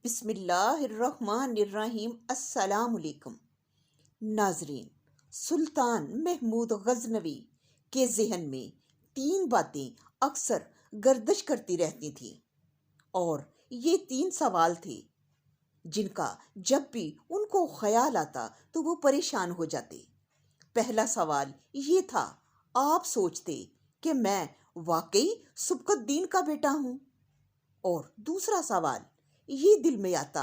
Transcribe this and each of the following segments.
بسم اللہ الرحمن الرحیم۔ السلام علیکم ناظرین، سلطان محمود غزنوی کے ذہن میں تین باتیں اکثر گردش کرتی رہتی تھیں، اور یہ تین سوال تھے جن کا جب بھی ان کو خیال آتا تو وہ پریشان ہو جاتے۔ پہلا سوال یہ تھا، آپ سوچتے کہ میں واقعی سبکت الدین کا بیٹا ہوں؟ اور دوسرا سوال یہ دل میں آتا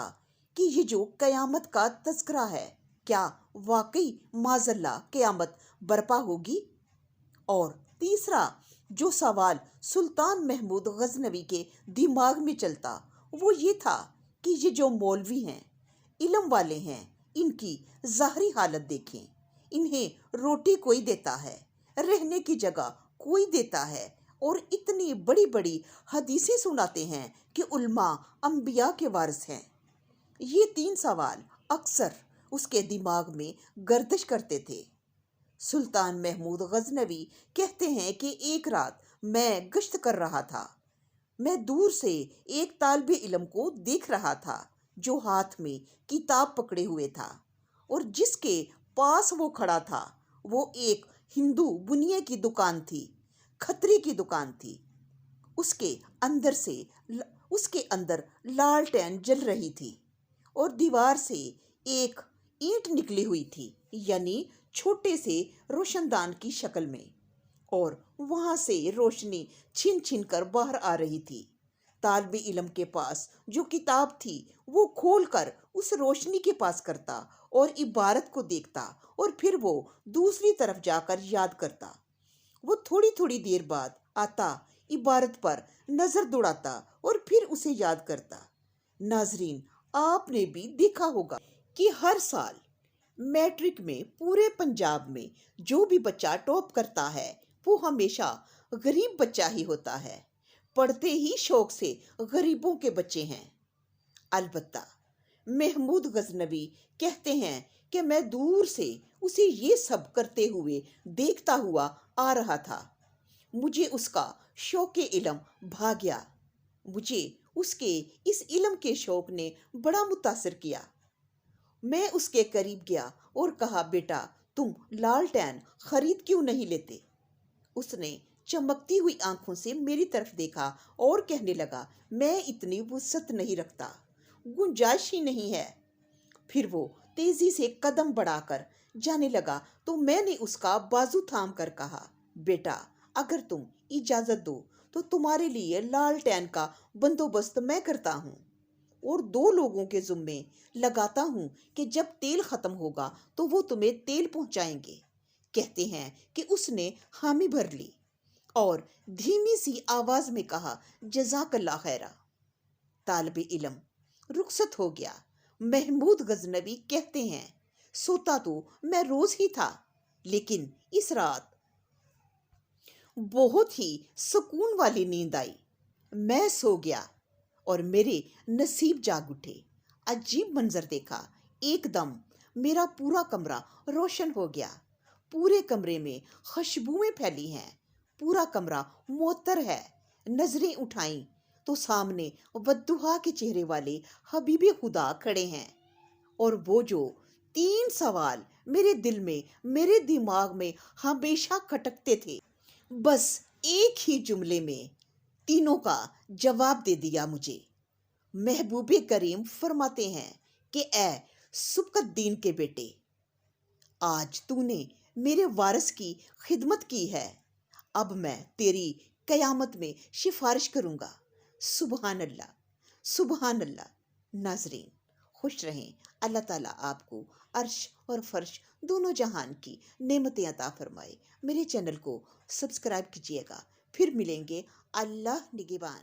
کہ یہ جو قیامت کا تذکرہ ہے، کیا واقعی معاذ اللہ قیامت برپا ہوگی؟ اور تیسرا جو سوال سلطان محمود غزنوی کے دماغ میں چلتا وہ یہ تھا کہ یہ جو مولوی ہیں، علم والے ہیں، ان کی ظاہری حالت دیکھیں، انہیں روٹی کوئی دیتا ہے، رہنے کی جگہ کوئی دیتا ہے، اور اتنی بڑی بڑی حدیثیں سناتے ہیں کہ علماء انبیاء کے وارث ہیں۔ یہ تین سوال اکثر اس کے دماغ میں گردش کرتے تھے۔ سلطان محمود غزنوی کہتے ہیں کہ ایک رات میں گشت کر رہا تھا، میں دور سے ایک طالب علم کو دیکھ رہا تھا جو ہاتھ میں کتاب پکڑے ہوئے تھا، اور جس کے پاس وہ کھڑا تھا وہ ایک ہندو بنیے کی دکان تھی، کھتری کی دکان تھی۔ اس کے اندر لالٹین جل رہی تھی، اور دیوار سے ایک اینٹ نکلی ہوئی تھی، یعنی چھوٹے سے روشن دان کی شکل میں، اور وہاں سے روشنی چھن چھن کر باہر آ رہی تھی۔ طالب علم کے پاس جو کتاب تھی وہ کھول کر اس روشنی کے پاس کرتا اور عبارت کو دیکھتا، اور پھر وہ دوسری طرف جا کر یاد کرتا۔ وہ تھوڑی تھوڑی دیر بعد آتا، عبارت پر نظر دوڑاتا اور پھر اسے یاد کرتا۔ ناظرین، آپ نے بھی دیکھا ہوگا کہ ہر سال میٹرک میں پورے پنجاب میں جو بھی بچہ ٹاپ کرتا ہے وہ ہمیشہ غریب بچہ ہی ہوتا ہے، پڑھتے ہی شوق سے غریبوں کے بچے ہیں۔ البتہ محمود غزنوی کہتے ہیں کہ میں دور سے اسے یہ سب کرتے ہوئے دیکھتا ہوا آ رہا تھا، مجھے اس کا شوق علم بھا گیا، مجھے اس کے اس علم کے شوق نے بڑا متاثر کیا۔ میں اس کے قریب گیا اور کہا، بیٹا تم لالٹین خرید کیوں نہیں لیتے؟ اس نے چمکتی ہوئی آنکھوں سے میری طرف دیکھا اور کہنے لگا، میں اتنی وسعت نہیں رکھتا، گنجائش ہی نہیں ہے۔ پھر وہ تیزی سے قدم بڑھا کر جانے لگا تو میں نے اس کا بازو تھام کر کہا، بیٹا اگر تم اجازت دو تو تمہارے لیے لالٹین کا بندوبست میں کرتا ہوں، اور 2 لوگوں کے ذمے لگاتا ہوں کہ جب تیل ختم ہوگا تو وہ تمہیں تیل پہنچائیں گے۔ کہتے ہیں کہ اس نے حامی بھر لی اور دھیمی سی آواز میں کہا، جزاک اللہ خیرہ۔ طالب علم رخصت ہو گیا۔ محمود غزنوی کہتے ہیں، سوتا تو میں روز ہی تھا، لیکن اس رات بہت ہی سکون والی نیند آئی۔ میں سو گیا اور میرے نصیب جاگ اٹھے۔ عجیب منظر دیکھا، ایک دم میرا پورا کمرہ روشن ہو گیا، پورے کمرے میں خوشبوئیں پھیلی ہیں، پورا کمرہ معطر ہے۔ نظریں اٹھائیں تو سامنے والضحیٰ کے چہرے والے حبیب خدا کھڑے ہیں، اور وہ جو 3 سوال میرے دل میں، میرے دماغ میں ہمیشہ کھٹکتے تھے، بس ایک ہی جملے میں تینوں کا جواب دے دیا مجھے۔ محبوب کریم فرماتے ہیں کہ اے سبکت الدین کے بیٹے، آج تو نے میرے وارث کی خدمت کی ہے، اب میں تیری قیامت میں سفارش کروں گا۔ سبحان اللہ، سبحان اللہ۔ ناظرین خوش رہیں، اللہ تعالیٰ آپ کو عرش اور فرش دونوں جہان کی نعمتیں عطا فرمائے۔ میرے چینل کو سبسکرائب کیجیے گا، پھر ملیں گے۔ اللہ نگہبان۔